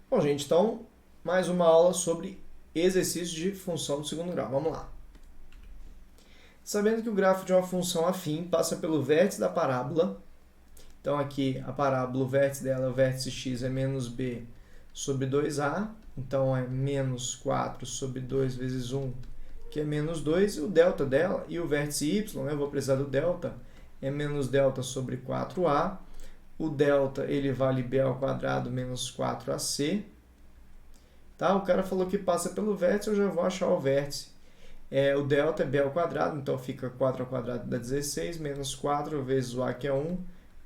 Bom, gente, então, mais uma aula sobre exercícios de função do segundo grau. Vamos lá. Sabendo que o grafo de uma função afim passa pelo vértice da parábola, então aqui a parábola, o vértice dela, o vértice x é menos b sobre 2a, então é menos 4 sobre 2 vezes 1, que é menos 2, e o delta dela, e o vértice y, eu vou precisar do delta, é menos delta sobre 4a, o delta ele vale b ao quadrado menos 4ac, tá? O cara falou que passa pelo vértice, eu já vou achar o vértice. O delta é b ao quadrado, então fica 4 ao quadrado dá 16, menos 4 vezes o a, que é 1,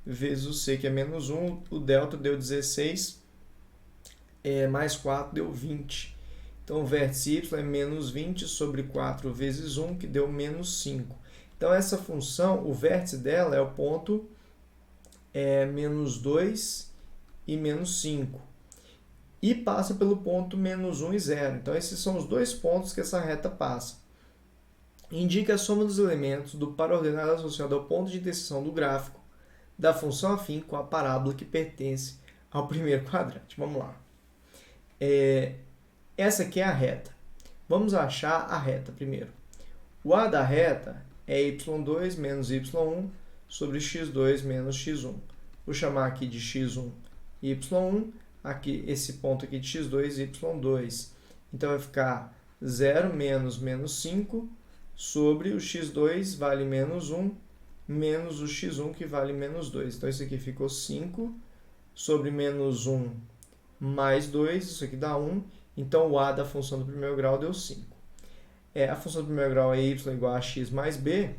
vezes o c, que é menos 1. O delta deu 16, mais 4 deu 20. Então, o vértice y é menos 20 sobre 4 vezes 1, que deu menos 5. Então, essa função, o vértice dela é o ponto menos 2 e menos 5. E passa pelo ponto menos 1 e 0. Então, esses são os dois pontos que essa reta passa. Indica a soma dos elementos do par ordenado associado ao ponto de interseção do gráfico da função afim com a parábola que pertence ao primeiro quadrante. Vamos lá. Essa aqui é a reta. Vamos achar a reta primeiro. O a da reta é y2 menos y1 sobre x2 menos x1. Vou chamar aqui de x1 y1, aqui, esse ponto aqui de x2 y2. Então, vai ficar 0 menos menos 5 sobre o x2 vale menos 1, menos o x1 que vale menos 2. Então, isso aqui ficou 5 sobre menos 1 mais 2, isso aqui dá 1. Então, o a da função do primeiro grau deu 5. A função do primeiro grau é y igual a x mais b.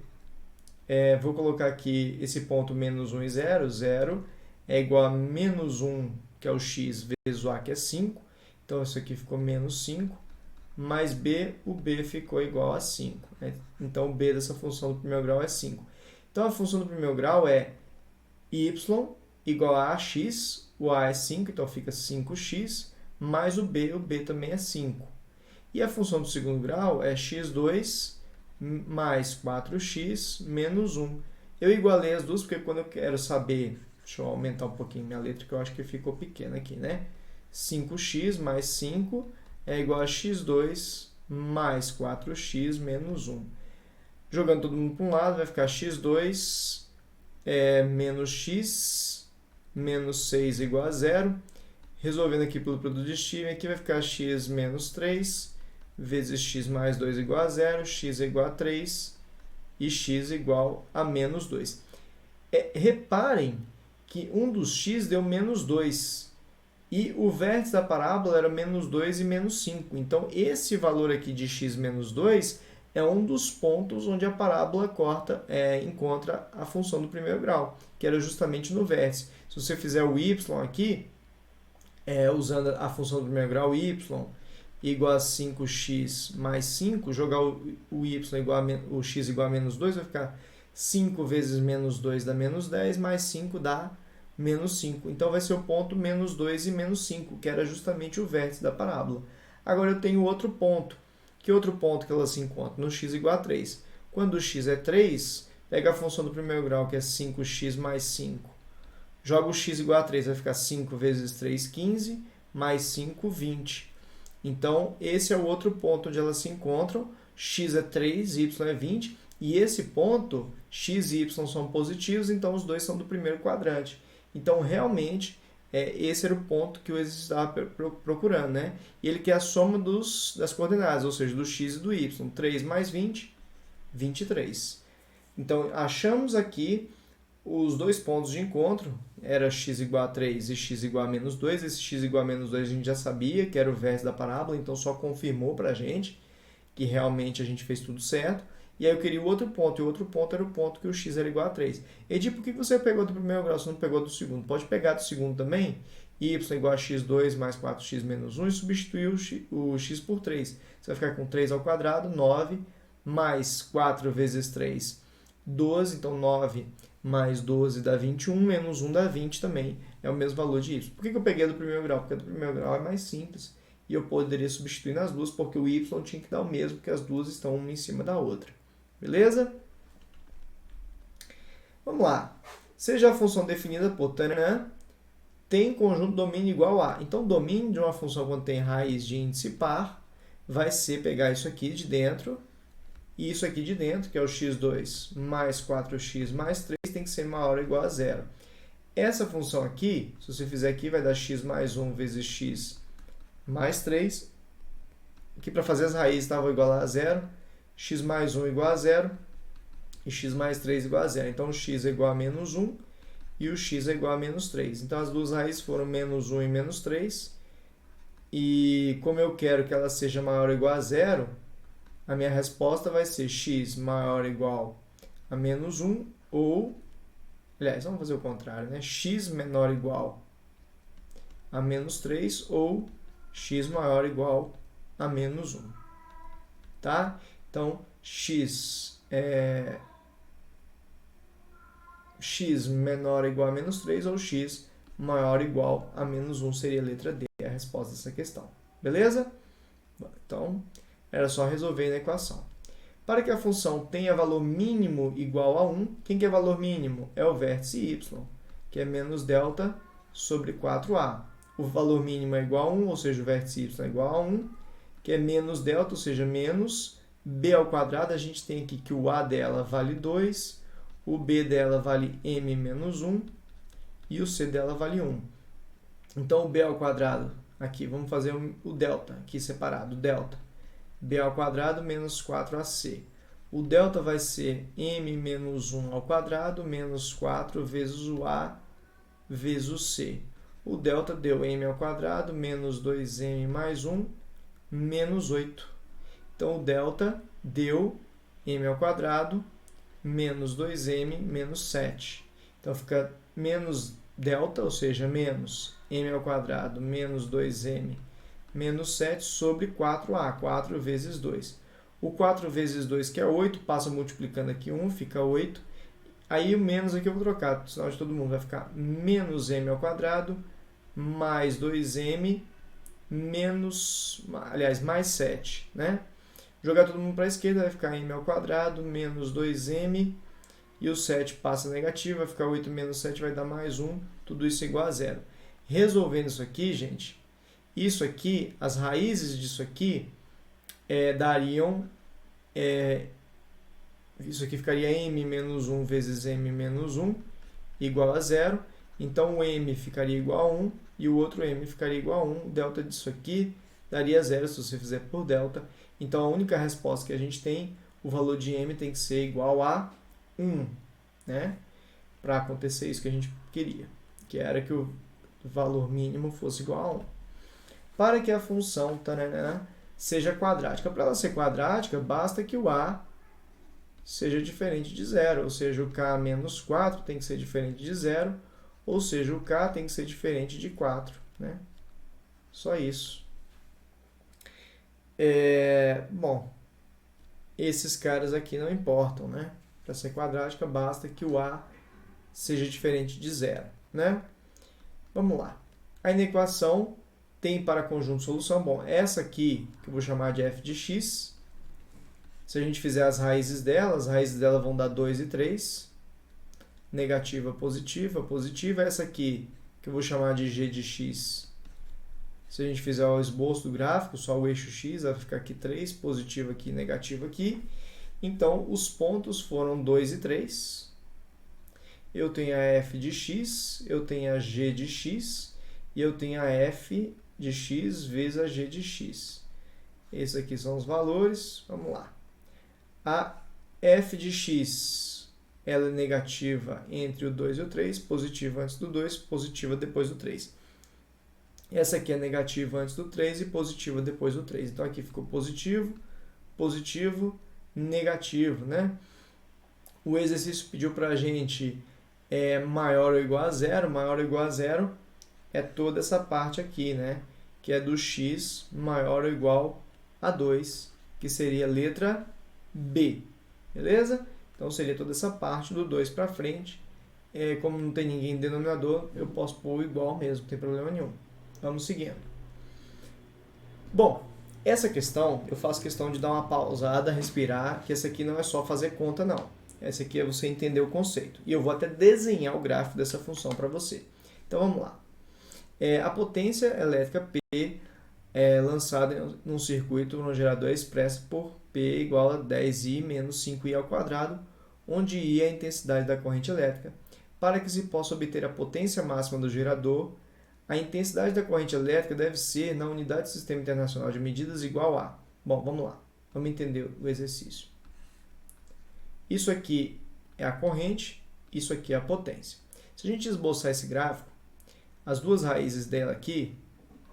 Vou colocar aqui esse ponto menos 1 e 0. 0 é igual a menos 1, que é o x, vezes o a, que é 5. Então, isso aqui ficou menos 5. Mais b, o b ficou igual a 5. Então, o b dessa função do primeiro grau é 5. Então, a função do primeiro grau é y igual a x, o a é 5, então fica 5x, mais o b também é 5. E a função do segundo grau é x2 mais 4x menos 1. Eu igualei as duas porque quando eu quero saber, deixa eu aumentar um pouquinho minha letra, que eu acho que ficou pequena aqui, né? 5x mais 5 é igual a x2 mais 4x menos 1. Jogando todo mundo para um lado, vai ficar x2 menos x menos 6 igual a 0. Resolvendo aqui pelo produto de Stevens, aqui vai ficar x menos 3 vezes x mais 2 igual a 0, x é igual a 3 e x igual a menos 2. Reparem que um dos x deu menos 2 e o vértice da parábola era menos 2 e menos 5. Então, esse valor aqui de x menos 2 é um dos pontos onde a parábola encontra a função do primeiro grau, que era justamente no vértice. Se você fizer o y aqui, usando a função do primeiro grau, y igual a 5x mais 5, jogar o x igual a menos 2, vai ficar 5 vezes menos 2 dá menos 10, mais 5 dá menos 5. Então, vai ser o ponto menos 2 e menos 5, que era justamente o vértice da parábola. Agora, eu tenho outro ponto. Que outro ponto que ela se encontra? No x igual a 3. Quando o x é 3, pega a função do primeiro grau, que é 5x mais 5. Joga o x igual a 3, vai ficar 5 vezes 3, 15, mais 5, 20. Então, esse é o outro ponto onde elas se encontram. X é 3, y é 20. E esse ponto, x e y são positivos, então os dois são do primeiro quadrante. Então, realmente, esse era o ponto que o exercício estava procurando, né? E ele quer a soma das coordenadas, ou seja, do x e do y. 3 mais 20, 23. Então, achamos aqui os dois pontos de encontro, era x igual a 3 e x igual a menos 2. Esse x igual a menos 2 a gente já sabia que era o vértice da parábola, então só confirmou para a gente que realmente a gente fez tudo certo. E aí eu queria o outro ponto, e o outro ponto era o ponto que o x era igual a 3. Edi, por que você pegou do primeiro grau, você não pegou do segundo? Pode pegar do segundo também, y igual a x2 mais 4x menos 1, e substituir o x por 3. Você vai ficar com 3 ao quadrado, 9, mais 4 vezes 3, 12, então 9 mais 12 dá 21, menos 1 dá 20 também, é o mesmo valor de y. Por que eu peguei do primeiro grau? Porque do primeiro grau é mais simples, e eu poderia substituir nas duas, porque o y tinha que dar o mesmo, porque as duas estão uma em cima da outra. Beleza? Vamos lá. Seja a função definida por tanã, tem conjunto domínio igual a. Então, domínio de uma função quando tem raiz de índice par vai ser pegar isso aqui de dentro e isso aqui de dentro, que é o x2 mais 4x mais 3, tem que ser maior ou igual a zero. Essa função aqui, se você fizer aqui, vai dar x mais 1 vezes x mais 3. Aqui, para fazer as raízes, estava igual a zero. X mais 1 igual a zero. E x mais 3 igual a zero. Então, o x é igual a menos 1 e o x é igual a menos 3. Então, as duas raízes foram menos 1 e menos 3. E como eu quero que ela seja maior ou igual a zero, a minha resposta vai ser x maior ou igual a menos 1 ou... Aliás, vamos fazer o contrário, né? X menor ou igual a menos 3 ou x maior ou igual a menos 1. Tá? Então, x menor ou igual a menos 3 ou x maior ou igual a menos 1 seria a letra D, a resposta dessa questão. Beleza? Então, era só resolver na equação. Para que a função tenha valor mínimo igual a 1, quem que é valor mínimo? É o vértice y, que é menos delta sobre 4a. O valor mínimo é igual a 1, ou seja, o vértice y é igual a 1, que é menos delta, ou seja, menos b ao quadrado. A gente tem aqui que o a dela vale 2, o b dela vale m menos 1 e o c dela vale 1. Então, o b ao quadrado, aqui, vamos fazer o delta, aqui separado, delta. b ao quadrado menos 4ac. O delta vai ser m menos 1 ao quadrado menos 4 vezes o a vezes o c. O delta deu m ao quadrado menos 2m mais 1 menos 8. Então, o delta deu m ao quadrado menos 2m menos 7. Então, fica menos delta, ou seja, menos m ao quadrado menos 2m menos 7 sobre 4a, 4 vezes 2. O 4 vezes 2, que é 8, passa multiplicando aqui 1, fica 8. Aí o menos aqui eu vou trocar, sinal de todo mundo, vai ficar menos m ao quadrado mais 2m mais 7, né? Jogar todo mundo para a esquerda, vai ficar m ao quadrado menos 2m e o 7 passa negativo, vai ficar 8 menos 7, vai dar mais 1, tudo isso igual a zero. Resolvendo isso aqui, gente, isso aqui, as raízes disso aqui dariam... isso aqui ficaria m menos 1 vezes m menos 1 igual a zero. Então, o m ficaria igual a 1 e o outro m ficaria igual a 1. O delta disso aqui daria zero se você fizer por delta. Então, a única resposta que a gente tem, o valor de m tem que ser igual a 1, né? Para acontecer isso que a gente queria, que era que o valor mínimo fosse igual a 1. Para que a função seja quadrática. Para ela ser quadrática, basta que o a seja diferente de zero, ou seja, o k menos 4 tem que ser diferente de zero, ou seja, o k tem que ser diferente de 4. Né? Só isso. Bom, esses caras aqui não importam. Né? Para ser quadrática, basta que o a seja diferente de zero. Né? Vamos lá. Aí na equação tem para conjunto solução. Bom, essa aqui, que eu vou chamar de f de x, se a gente fizer as raízes dela vão dar 2 e 3. Negativa, positiva, positiva. Essa aqui, que eu vou chamar de g de x, se a gente fizer o esboço do gráfico, só o eixo x, vai ficar aqui 3, positivo aqui, negativo aqui. Então, os pontos foram 2 e 3. Eu tenho a f de x, eu tenho a g de x, e eu tenho a f de x vezes a g de x. Esses aqui são os valores. Vamos lá. A f de x ela é negativa entre o 2 e o 3, positiva antes do 2, positiva depois do 3. Essa aqui é negativa antes do 3 e positiva depois do 3. Então, aqui ficou positivo, positivo, negativo. Né? O exercício pediu para a gente maior ou igual a zero. Maior ou igual a zero é toda essa parte aqui, né? Que é do x maior ou igual a 2, que seria a letra B. Beleza? Então, seria toda essa parte do 2 para frente. Como não tem ninguém denominador, eu posso pôr o igual mesmo, não tem problema nenhum. Vamos seguindo. Bom, essa questão, eu faço questão de dar uma pausada, respirar, que essa aqui não é só fazer conta, não. Essa aqui é você entender o conceito. E eu vou até desenhar o gráfico dessa função para você. Então, vamos lá. A potência elétrica P é lançada num circuito no gerador é expressa por P igual a 10I menos 5I ao quadrado, onde I é a intensidade da corrente elétrica. Para que se possa obter a potência máxima do gerador, a intensidade da corrente elétrica deve ser, na unidade do Sistema Internacional de Medidas, igual a... Bom, vamos lá. Vamos entender o exercício. Isso aqui é a corrente, isso aqui é a potência. Se a gente esboçar esse gráfico, as duas raízes dela aqui,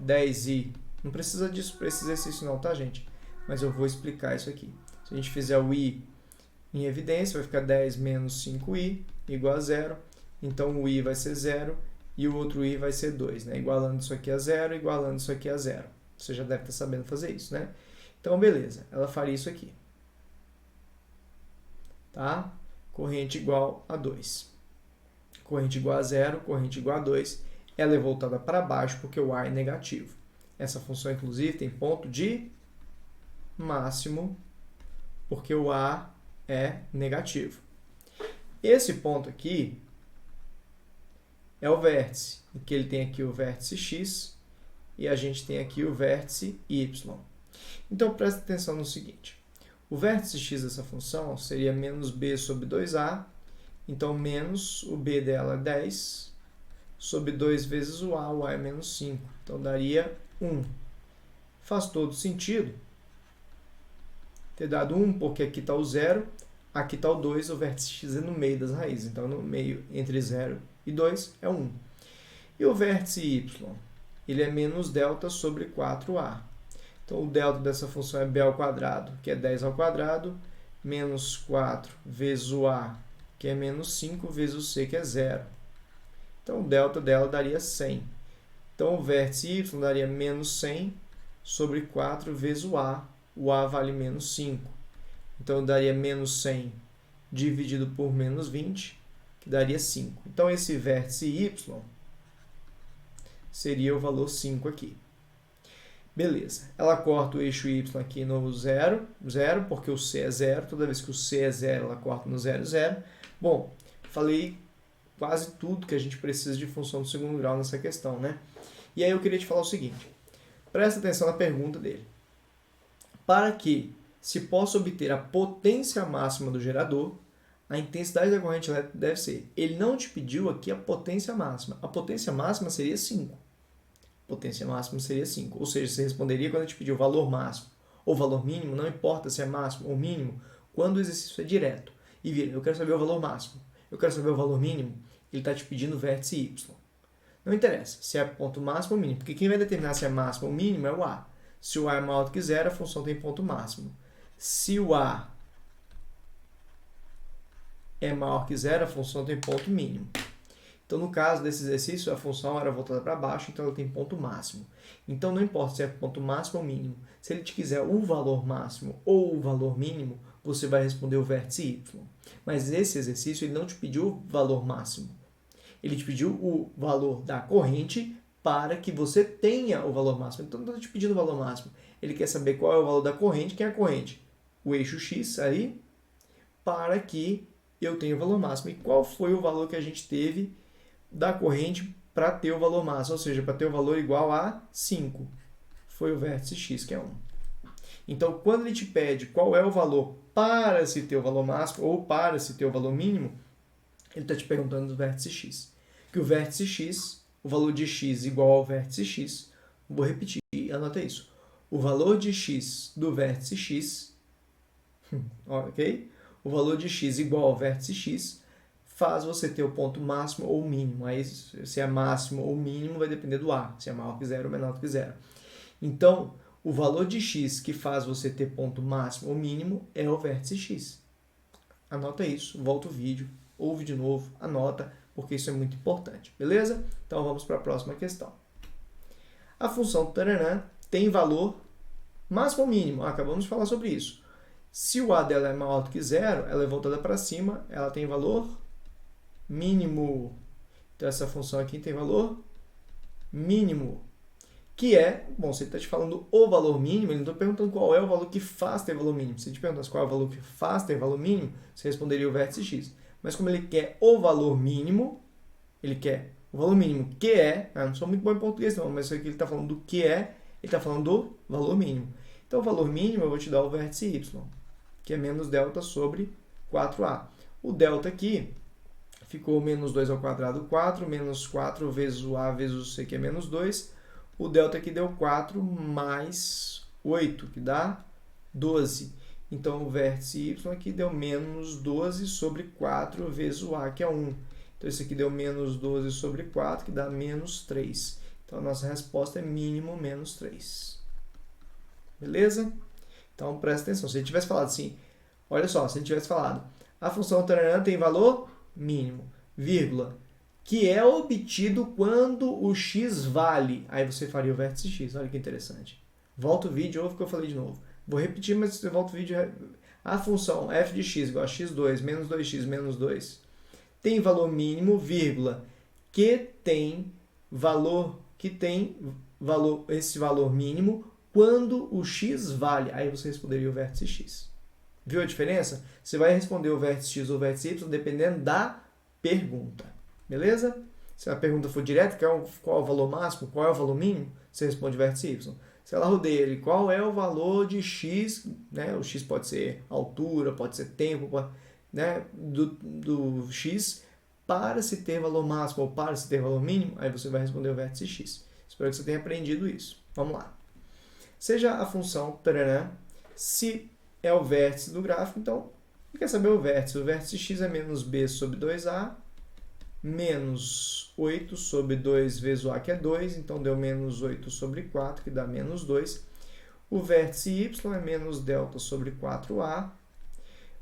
10i, não precisa disso para esse exercício não, tá, gente? Mas eu vou explicar isso aqui. Se a gente fizer o i em evidência, vai ficar 10 menos 5i igual a 0. Então, o i vai ser 0 e o outro i vai ser 2, né? Igualando isso aqui a 0, igualando isso aqui a 0. Você já deve estar sabendo fazer isso, né? Então, beleza. Ela faria isso aqui. Tá? Corrente igual a 2. Corrente igual a 0, corrente igual a 2. Ela é voltada para baixo porque o A é negativo. Essa função, inclusive, tem ponto de máximo porque o A é negativo. Esse ponto aqui é o vértice, em que ele tem aqui o vértice X e a gente tem aqui o vértice Y. Então, presta atenção no seguinte. O vértice X dessa função seria menos B sobre 2A. Então, menos o B dela é 10 sobre 2 vezes o A é menos 5. Então, daria 1. Faz todo sentido ter dado 1, porque aqui está o 0, aqui está o 2, o vértice X é no meio das raízes. Então, no meio, entre 0 e 2, é 1. E o vértice Y? Ele é menos delta sobre 4A. Então, o delta dessa função é B ao quadrado, que é 10 ao quadrado, menos 4 vezes o A, que é menos 5, vezes o C, que é 0. Então, o delta dela daria 100. Então, o vértice Y daria menos 100 sobre 4 vezes o A. O A vale menos 5. Então, daria menos 100 dividido por menos 20, que daria 5. Então, esse vértice Y seria o valor 5 aqui. Beleza. Ela corta o eixo Y aqui no 0, porque o C é 0. Toda vez que o C é 0, ela corta no 0, 0. Bom, falei quase tudo que a gente precisa de função do segundo grau nessa questão, né? E aí eu queria te falar o seguinte. Presta atenção na pergunta dele. Para que se possa obter a potência máxima do gerador, a intensidade da corrente elétrica deve ser... Ele não te pediu aqui a potência máxima. A potência máxima seria 5. Potência máxima seria 5. Ou seja, você responderia quando eu te pedir o valor máximo ou valor mínimo, não importa se é máximo ou mínimo, quando o exercício é direto. E vira, eu quero saber o valor máximo, eu quero saber o valor mínimo, ele está te pedindo o vértice Y. Não interessa se é ponto máximo ou mínimo, porque quem vai determinar se é máximo ou mínimo é o A. Se o A é maior do que 0, a função tem ponto máximo. Se o A é maior que 0, a função tem ponto mínimo. Então, no caso desse exercício, a função era voltada para baixo, então ela tem ponto máximo. Então, não importa se é ponto máximo ou mínimo. Se ele te quiser o valor máximo ou o valor mínimo, você vai responder o vértice Y. Mas esse exercício ele não te pediu o valor máximo. Ele te pediu o valor da corrente para que você tenha o valor máximo. Então, não está te pedindo o valor máximo. Ele quer saber qual é o valor da corrente. Quem é a corrente? O eixo X aí, para que eu tenha o valor máximo. E qual foi o valor que a gente teve da corrente para ter o valor máximo, ou seja, para ter o valor igual a 5. Foi o vértice X, que é 1. Então, quando ele te pede qual é o valor para se ter o valor máximo ou para se ter o valor mínimo, ele está te perguntando do vértice X. Que o vértice X, o valor de X igual ao vértice X, vou repetir, anota isso. O valor de X do vértice X, ok? O valor de X igual ao vértice X faz você ter o ponto máximo ou mínimo. Aí, se é máximo ou mínimo, vai depender do A. Se é maior que 0 ou menor que 0. Então, o valor de X que faz você ter ponto máximo ou mínimo é o vértice X. Anota isso, volta o vídeo, ouve de novo, anota, porque isso é muito importante. Beleza? Então, vamos para a próxima questão. A função taranã tem valor máximo ou mínimo. Acabamos de falar sobre isso. Se o A dela é maior do que 0, ela é voltada para cima, ela tem valor mínimo. Então, essa função aqui tem valor mínimo. Que é, bom, se ele está te falando o valor mínimo, ele não está perguntando qual é o valor que faz ter valor mínimo. Se ele te perguntasse qual é o valor que faz ter valor mínimo, você responderia o vértice X. Mas como ele quer o valor mínimo, ele quer O valor mínimo que é, eu não sou muito bom em português não, mas isso aqui ele está falando do que é, ele está falando do valor mínimo. Então, o valor mínimo eu vou te dar o vértice y, que é menos delta sobre 4a. O delta aqui ficou menos 2 ao quadrado, 4, menos 4 vezes o a vezes o c, que é menos 2. O delta aqui deu 4 mais 8, que dá 12. Então, o vértice y aqui deu menos 12 sobre 4 vezes o a, que é 1. Então, isso aqui deu menos 12 sobre 4, que dá menos 3. Então, a nossa resposta é mínimo menos 3. Beleza? Então, presta atenção. Se ele tivesse falado assim, olha só, se ele tivesse falado, a função taranã tem valor mínimo, vírgula, que é obtido quando o x vale. Aí você faria o vértice x. Olha que interessante. Volta o vídeo, ouve o que eu falei de novo. Vou repetir, mas você volta o vídeo. A função f de x igual a x2 menos 2x menos 2 tem valor mínimo, vírgula, que tem valor esse valor mínimo quando o x vale. Aí você responderia o vértice x. Viu a diferença? Você vai responder o vértice x ou o vértice y dependendo da pergunta. Beleza? Se a pergunta for direta, qual é o valor máximo, qual é o valor mínimo, você responde vértice y. Se ela rodeia ele, qual é o valor de x, né? O x pode ser altura, pode ser tempo, né? do x para se ter valor máximo ou para se ter valor mínimo, aí você vai responder o vértice x. Espero que você tenha aprendido isso. Vamos lá. Seja a função tarará, se é o vértice do gráfico, então, quer saber o vértice? O vértice x é menos b sobre 2a, menos 8 sobre 2 vezes o a, que é 2, então deu menos 8 sobre 4, que dá menos 2. O vértice y é menos delta sobre 4a.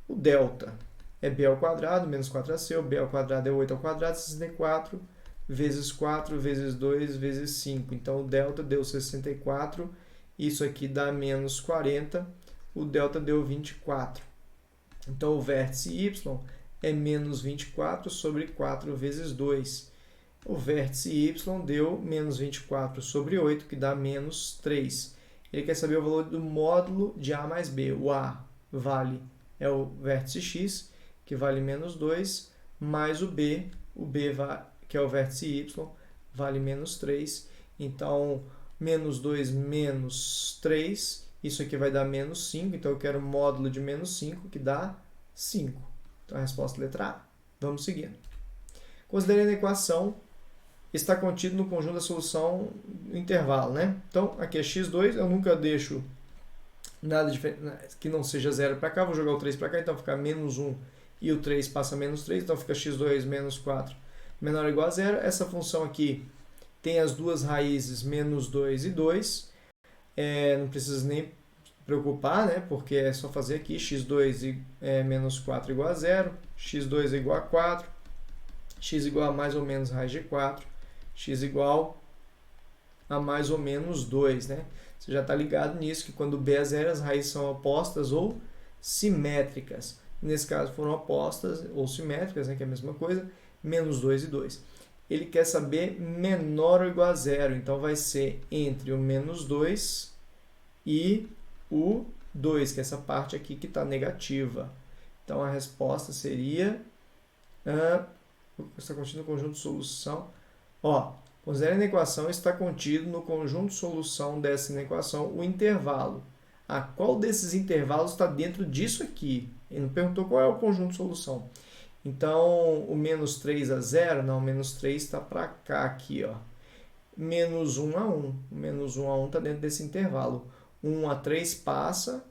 O delta é b ao quadrado, menos 4ac, o b ao quadrado é 8 ao quadrado, 64, vezes 4, vezes 2, vezes 5. Então, o delta deu 64, isso aqui dá menos 40, o delta deu 24. Então, o vértice y é menos 24 sobre 4 vezes 2. O vértice y deu menos 24 sobre 8, que dá menos 3. Ele quer saber o valor do módulo de a mais b. O a é o vértice x, que vale menos 2, mais o b que é o vértice y, vale menos 3. Então, menos 2 menos 3, isso aqui vai dar menos 5, então eu quero o módulo de menos 5, que dá 5. Então, a resposta é letra A. Vamos seguindo. Considerando a equação, está contido no conjunto da solução no intervalo, né? Então, aqui é x2, eu nunca deixo nada que não seja 0 para cá, vou jogar o 3 para cá, então fica menos 1 e o 3 passa a menos 3, então fica x2 menos 4 menor ou igual a 0. Essa função aqui tem as duas raízes, menos 2 e 2. Não precisa nem preocupar, né? Porque é só fazer aqui, x2 menos 4 igual a 0, x2 é igual a 4, x igual a mais ou menos raiz de 4, x igual a mais ou menos 2, né? Você já está ligado nisso, que quando b é 0, as raízes são opostas ou simétricas. Nesse caso foram opostas ou simétricas, né? Que é a mesma coisa, menos 2 e 2. Ele quer saber menor ou igual a 0, então vai ser entre o menos 2 e o 2, que é essa parte aqui que está negativa. Então, a resposta seria... está contido no conjunto de solução. Considerando a equação, está contido no conjunto de solução dessa equação o intervalo. Qual desses intervalos está dentro disso aqui? Ele não perguntou qual é o conjunto de solução. Então, o menos 3 a 0, não, o menos 3 está para cá aqui, ó. Menos 1 a 1. O menos 1 a 1 está dentro desse intervalo. 1 a 3 passa,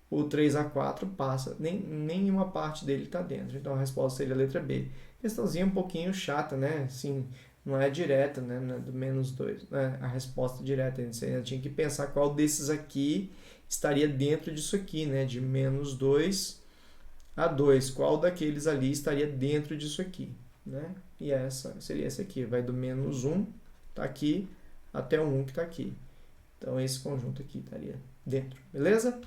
o 3 a 4 passa. Nenhuma parte dele está dentro. Então, a resposta seria a letra B. Questãozinha um pouquinho chata, né? Assim, não é direta, né? Não é do menos 2. Né? A resposta direta. Você ainda tinha que pensar qual desses aqui estaria dentro disso aqui, né? De menos 2 a 2. Qual daqueles ali estaria dentro disso aqui, né? E essa seria essa aqui. Vai do menos 1, tá aqui, até o 1 que está aqui. Então, esse conjunto aqui estaria dentro, beleza?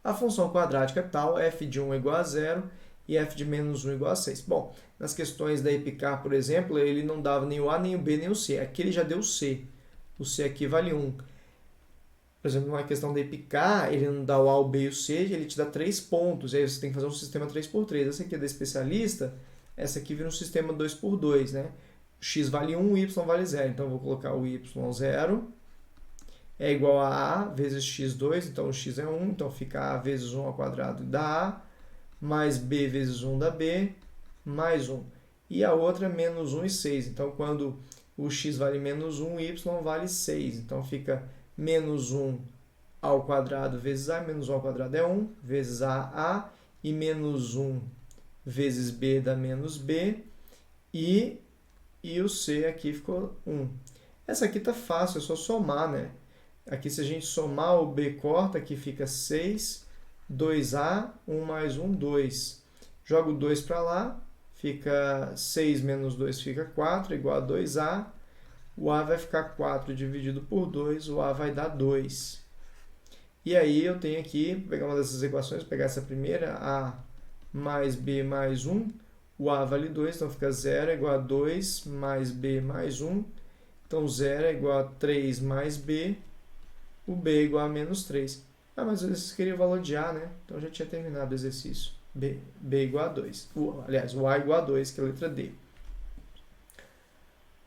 A função quadrática é tal, f de 1 é igual a 0 e f de menos 1 é igual a 6. Bom, nas questões da EPICAR, por exemplo, ele não dava nem o A, nem o B, nem o C. Aqui ele já deu o C. O C aqui vale 1. Por exemplo, numa questão da EPICAR, ele não dá o A, o B e o C, ele te dá 3 pontos. Aí você tem que fazer um sistema 3x3. Essa aqui é da especialista, essa aqui vira um sistema 2x2, né? x vale 1, y vale 0. Então, eu vou colocar o y0 é igual a a vezes x2, então o x é 1, então fica a vezes 1 ao quadrado da a, mais b vezes 1 da b, mais 1. E a outra é menos 1 e 6. Então, quando o x vale menos 1, o y vale 6. Então, fica menos 1 ao quadrado vezes a, menos 1 ao quadrado é 1, vezes a, e menos 1 vezes b dá menos b, e o c aqui ficou 1. Essa aqui tá fácil, é só somar, né? Aqui, se a gente somar, o b corta, aqui fica 6, 2a, 1 mais 1, 2. Jogo o 2 para lá, fica 6 menos 2 fica 4, igual a 2a. O a vai ficar 4 dividido por 2, o a vai dar 2. E aí eu tenho aqui, vou pegar uma dessas equações, pegar essa primeira, a mais b mais 1, o a vale 2, então fica 0 é igual a 2 mais b mais 1, então 0 é igual a 3 mais b, o b é igual a menos 3. Ah, mas vocês queriam o valor de a, né? Então já tinha terminado o exercício. B igual a 2. Aliás, o a igual a 2, que é a letra D.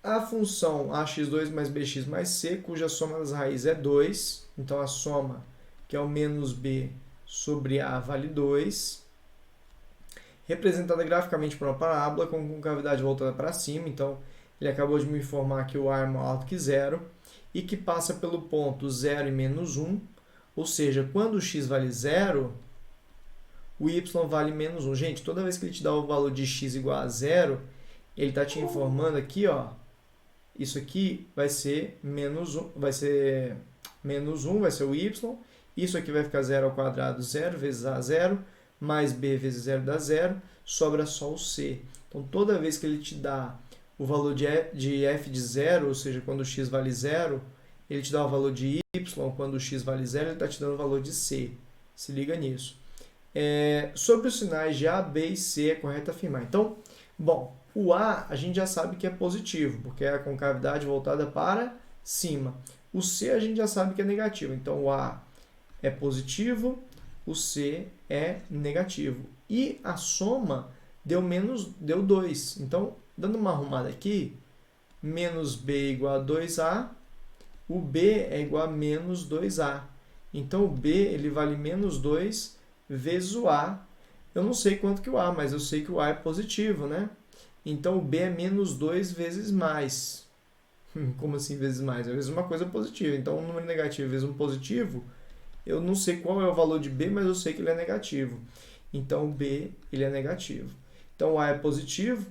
A função ax2 mais bx mais c, cuja soma das raízes é 2, então a soma, que é o menos b sobre a, vale 2, representada graficamente por uma parábola com concavidade voltada para cima. Então, ele acabou de me informar que o a é maior alto que 0 e que passa pelo ponto 0 e menos 1, ou seja, quando o x vale 0, o y vale menos 1. Gente, toda vez que ele te dá o valor de x igual a 0, ele está te informando aqui, ó, isso aqui vai ser menos 1, vai ser o y, isso aqui vai ficar 0 ao quadrado, 0 vezes a, 0, mais b vezes 0 dá 0, sobra só o c. Então, toda vez que ele te dá o valor de f de 0, ou seja, quando o x vale 0, ele te dá o valor de y, quando o x vale 0, ele está te dando o valor de c. Se liga nisso. Sobre os sinais de a, b e c, é correto afirmar. Então, bom, o a gente já sabe que é positivo, porque é a concavidade voltada para cima. O c a gente já sabe que é negativo, então o a é positivo, o c é negativo. E a soma deu 2. Então, dando uma arrumada aqui, menos b igual a 2a, o b é igual a menos 2a. Então, o b ele vale menos 2 vezes o a. Eu não sei quanto que o a, mas eu sei que o a é positivo, né? Então, o b é menos 2 vezes mais. Como assim vezes mais? É vezes uma coisa positiva. Então, um número negativo vezes um positivo, eu não sei qual é o valor de b, mas eu sei que ele é negativo. Então, o b ele é negativo. Então, o a é positivo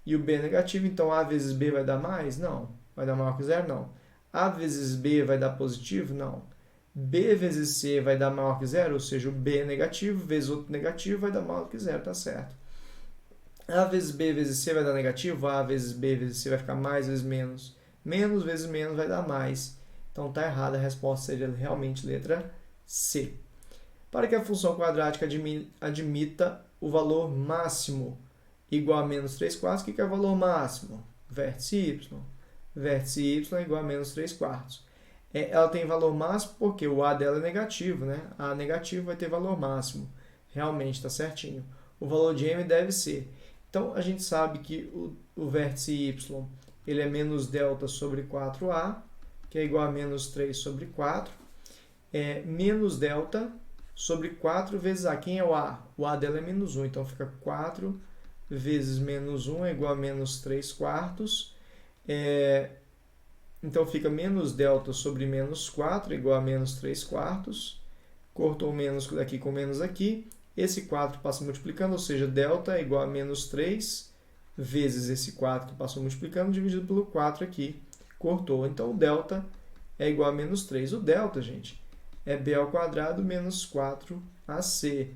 e o b é negativo. Então, a vezes b vai dar mais? Não. Vai dar maior que 0? Não. A vezes b vai dar positivo? Não. B vezes c vai dar maior que 0? Ou seja, o b é negativo vezes outro negativo vai dar maior que 0, tá certo. A vezes b vezes c vai dar negativo? A vezes b vezes c vai ficar mais vezes menos. Menos vezes menos vai dar mais. Então, tá errado. A resposta seria realmente letra C. Para que a função quadrática admita o valor máximo igual a menos 3/4, o que é o valor máximo? Vértice y. Vértice y é igual a menos 3/4. Ela tem valor máximo porque o a dela é negativo, né? A negativo vai ter valor máximo. Realmente está certinho. O valor de m deve ser. Então, a gente sabe que o vértice y ele é menos delta sobre 4a, que é igual a menos 3 sobre 4. Menos delta sobre 4 vezes a. Quem é o a? O a dela é menos 1, então fica 4 vezes menos 1 é igual a menos 3/4. Então fica menos delta sobre menos 4 igual a menos 3/4. Cortou o menos daqui com menos aqui. Esse 4 passa multiplicando, ou seja, delta é igual a menos 3 vezes esse 4 que passou multiplicando, dividido pelo 4 aqui. Cortou. Então, o delta é igual a menos 3. O delta, gente, é b ao quadrado menos 4ac.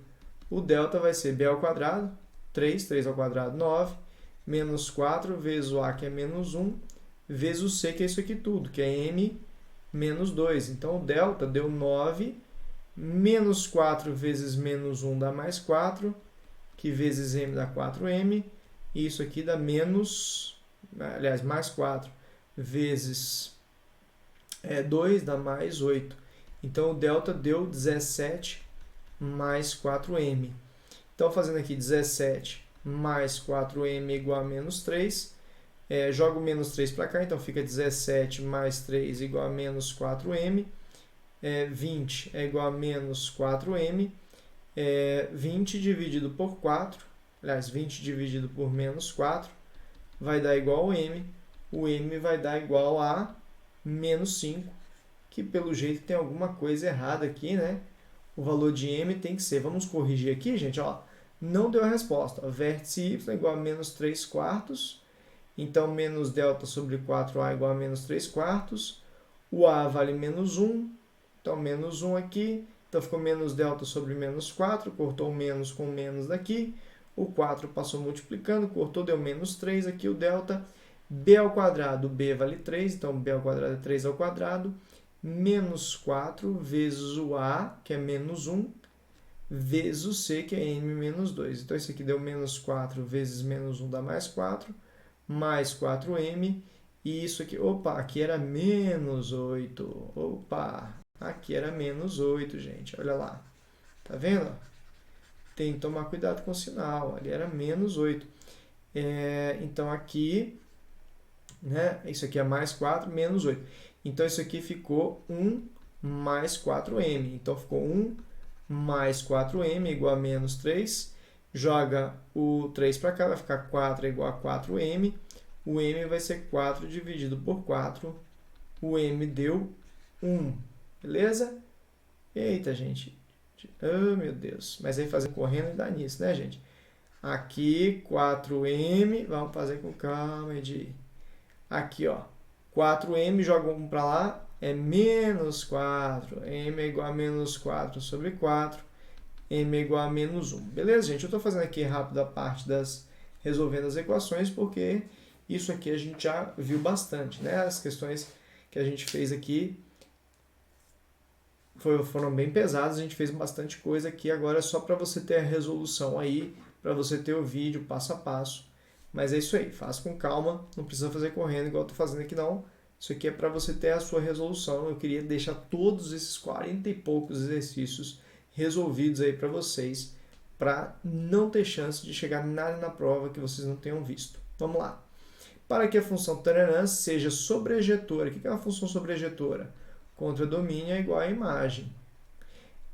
O delta vai ser b ao quadrado, 3 ao quadrado, 9, menos 4 vezes o a, que é menos 1, vezes o c, que é isso aqui tudo, que é m menos 2. Então, o delta deu 9, menos 4 vezes menos 1 dá mais 4, que vezes m dá 4m, e isso aqui dá mais 4 vezes 2 dá mais 8. Então, o delta deu 17 mais 4m. Então, fazendo aqui 17 mais 4m igual a menos 3, jogo menos 3 para cá, então fica 17 mais 3 igual a menos 4m. 20 é igual a menos 4m. 20 dividido por 4, aliás, 20 dividido por menos 4, vai dar igual a m. O m vai dar igual a menos 5, que pelo jeito tem alguma coisa errada aqui, né? O valor de m tem que ser, vamos corrigir aqui, gente, ó, não deu a resposta. Vértice y é igual a menos 3 quartos, então menos delta sobre 4a igual a menos 3 quartos. O a vale menos 1, então menos 1 aqui, então ficou menos delta sobre menos 4, cortou o menos com menos daqui. O 4 passou multiplicando, cortou, deu menos 3 aqui, o delta. B ao quadrado, b vale 3, então b ao quadrado é 3 ao quadrado. Menos 4 vezes o a, que é menos 1, vezes o c, que é m menos 2. Então, isso aqui deu menos 4 vezes menos 1 dá mais 4, mais 4m. E isso aqui, opa, aqui era menos 8. Opa, aqui era menos 8, gente. Olha lá. Tá vendo? Tem que tomar cuidado com o sinal. Ali era menos 8. Então, aqui, né, isso aqui é mais 4, menos 8. Então, isso aqui ficou 1 mais 4m. Então, ficou 1 mais 4m igual a menos 3. Joga o 3 para cá, vai ficar 4 é igual a 4m. O m vai ser 4 dividido por 4. O m deu 1. Beleza? Eita, gente. Oh, meu Deus. Mas aí fazer correndo e dá nisso, né, gente? Aqui, 4m. Vamos fazer com calma, Edi. Aqui, ó. 4m, joga 1 para lá, é menos 4. M é igual a menos 4 sobre 4. M é igual a menos 1. Beleza, gente? Eu estou fazendo aqui rápido a parte das resolvendo as equações, porque isso aqui a gente já viu bastante, né? As questões que a gente fez aqui foram bem pesadas, a gente fez bastante coisa aqui. Agora é só para você ter a resolução aí, para você ter o vídeo passo a passo. Mas é isso aí, faça com calma, não precisa fazer correndo igual eu estou fazendo aqui não. Isso aqui é para você ter a sua resolução. Eu queria deixar todos esses 40 e poucos exercícios resolvidos aí para vocês, para não ter chance de chegar nada na prova que vocês não tenham visto. Vamos lá. Para que a função taranã seja sobrejetora, o que é uma função sobrejetora? Contradomínio é igual à imagem.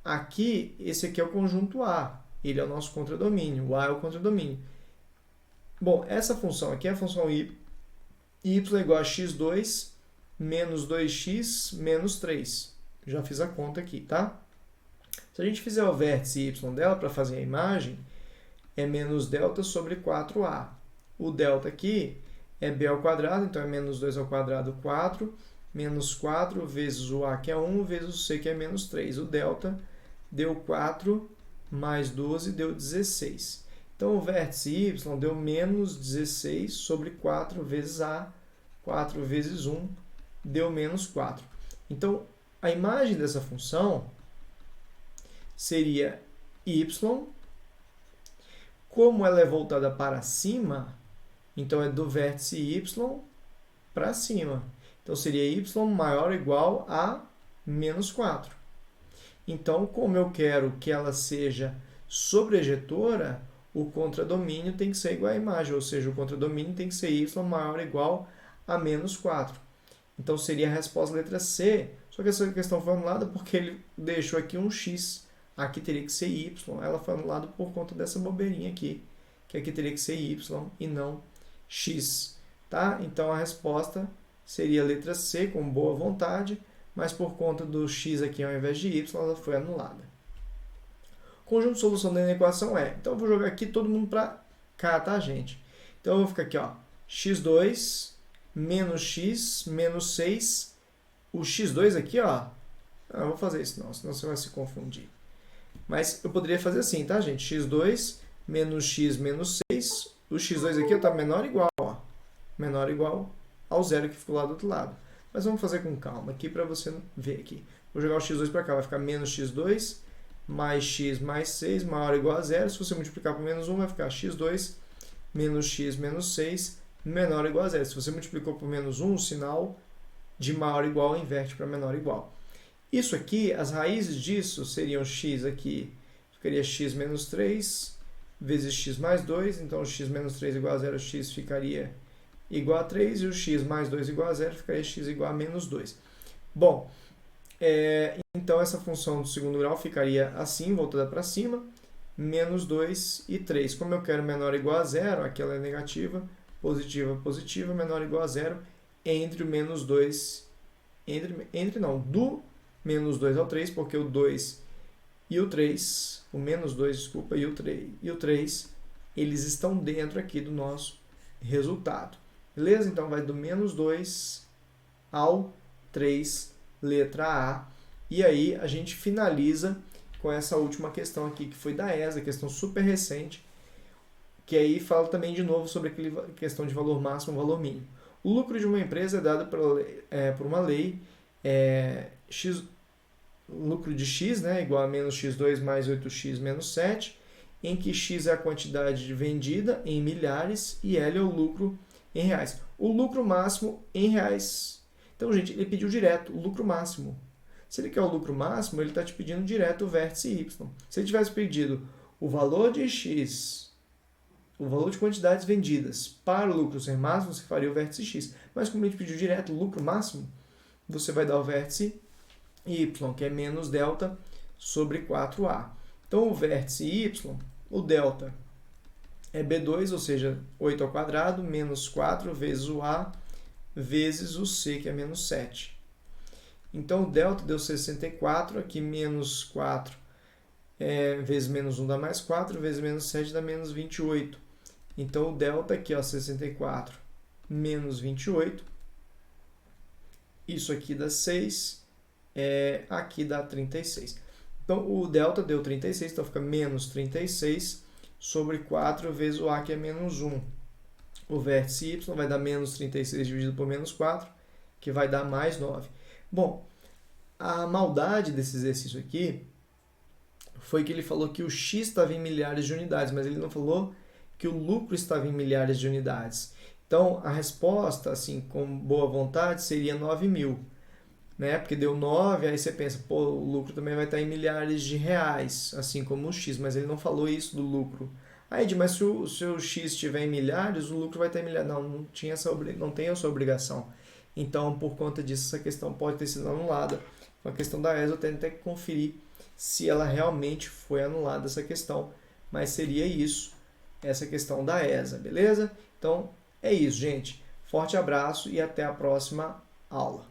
Aqui, esse aqui é o conjunto A, ele é o nosso contradomínio, o A é o contradomínio. Bom, essa função aqui é a função y é igual a x2 menos 2x menos 3. Já fiz a conta aqui, tá? Se a gente fizer o vértice y dela para fazer a imagem, é menos delta sobre 4a. O delta aqui é b ao quadrado, então é menos 2 ao quadrado, 4, menos 4 vezes o a, que é 1, vezes o c, que é menos 3. O delta deu 4 mais 12, deu 16. Então, o vértice y deu menos 16 sobre 4 vezes a, 4 vezes 1, deu menos 4. Então, a imagem dessa função seria y, como ela é voltada para cima, então é do vértice y para cima. Então, seria y maior ou igual a menos 4. Então, como eu quero que ela seja sobrejetora, o contradomínio tem que ser igual à imagem, ou seja, o contradomínio tem que ser y maior ou igual a menos 4. Então, seria a resposta letra C, só que essa questão foi anulada porque ele deixou aqui um x. Aqui teria que ser y, ela foi anulada por conta dessa bobeirinha aqui, que aqui teria que ser y e não x. Tá? Então, a resposta seria a letra C, com boa vontade, mas por conta do x aqui ao invés de y, ela foi anulada. Conjunto de solução da equação é, então eu vou jogar aqui todo mundo para cá, tá, gente? Então eu vou ficar aqui, ó, x2 menos x menos 6, o x2 aqui, ó, não vou fazer isso não, senão você vai se confundir. Mas eu poderia fazer assim, tá, gente? x2 menos x menos 6, o x2 aqui está menor ou igual, ó, menor ou igual ao zero que ficou lá do outro lado. Mas vamos fazer com calma aqui para você ver aqui. Vou jogar o x2 para cá, vai ficar menos x2 mais x mais 6 maior ou igual a zero. Se você multiplicar por menos 1, vai ficar x2 menos x menos 6 menor ou igual a zero. Se você multiplicou por menos 1, o sinal de maior ou igual inverte para menor ou igual. Isso aqui, as raízes disso seriam x aqui, ficaria x menos 3 vezes x mais 2. Então, x menos 3 igual a zero, x ficaria igual a 3 e o x mais 2 igual a 0, ficaria x igual a menos 2. Bom, então essa função do segundo grau ficaria assim, voltada para cima, menos 2 e 3. Como eu quero menor ou igual a 0, aqui ela é negativa, positiva, positiva, menor ou igual a 0, entre o menos 2, do menos 2 ao 3, porque o 2 e o 3, o menos 2, desculpa, e o 3, eles estão dentro aqui do nosso resultado. Beleza? Então vai do menos 2 ao 3, letra A. E aí a gente finaliza com essa última questão aqui, que foi da ESA, questão super recente, que aí fala também de novo sobre aquela questão de valor máximo e valor mínimo. O lucro de uma empresa é dado por uma lei, lucro de x, né, igual a menos x2 mais 8x menos 7, em que x é a quantidade vendida em milhares e L é o lucro em reais. O lucro máximo em reais. Então, gente, ele pediu direto o lucro máximo. Se ele quer o lucro máximo, ele está te pedindo direto o vértice y. Se ele tivesse pedido o valor de x, o valor de quantidades vendidas para o lucro ser máximo, você faria o vértice x. Mas como ele pediu direto o lucro máximo, você vai dar o vértice y, que é menos delta sobre 4a. Então, o vértice y, o delta, é B2, ou seja, 8 ao quadrado, menos 4 vezes o a, vezes o c, que é menos 7. Então, o delta deu 64, aqui menos 4 vezes menos 1 dá mais 4, vezes menos 7 dá menos 28. Então, o delta aqui, ó, 64 menos 28, isso aqui dá 6, aqui dá 36. Então, o delta deu 36, então fica menos 36 sobre 4 vezes o a, que é menos 1. O vértice y vai dar menos 36 dividido por menos 4, que vai dar mais 9. Bom, a maldade desse exercício aqui foi que ele falou que o x estava em milhares de unidades, mas ele não falou que o lucro estava em milhares de unidades. Então, a resposta, assim, com boa vontade, seria 9.000. Né? Porque deu 9, aí você pensa, pô, o lucro também vai estar em milhares de reais, assim como o x, mas ele não falou isso do lucro. Aí, mas se o seu x estiver em milhares, o lucro vai estar em milhares. Não, não tem essa obrigação. Então, por conta disso, essa questão pode ter sido anulada. A questão da ESA, eu tenho até que conferir se ela realmente foi anulada, essa questão. Mas seria isso, essa questão da ESA, beleza? Então, é isso, gente. Forte abraço e até a próxima aula.